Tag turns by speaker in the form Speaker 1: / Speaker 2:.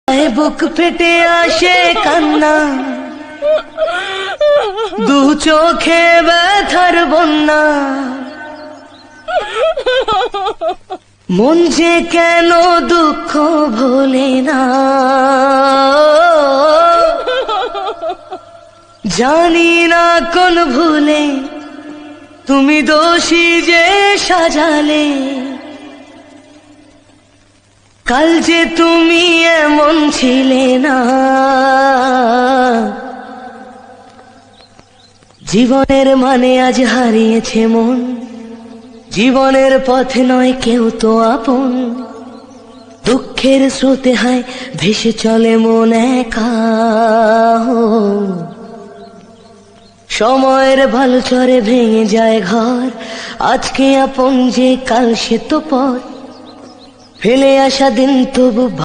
Speaker 1: বুক ফেটে আসে কান্না, দু চোখে ব্যথার বন্যা, মন যে কেন দুঃখ ভোলে না, জানি না কোন ভুলে তুমি দোষী যে সাজালে, কাল যে তুমি এমন ছিলে না। জীবনের মানে আজ হারিয়েছে মন, জীবনের পথে নয় কেউ তো আপন, দুঃখের স্রোতে হায় ভেসে চলে মন একা। সময়ের ভালো চরে ভেঙে যায় ঘর, আজকে আপন যে কাল সে তো পর, ফেলে আসা দিন তবু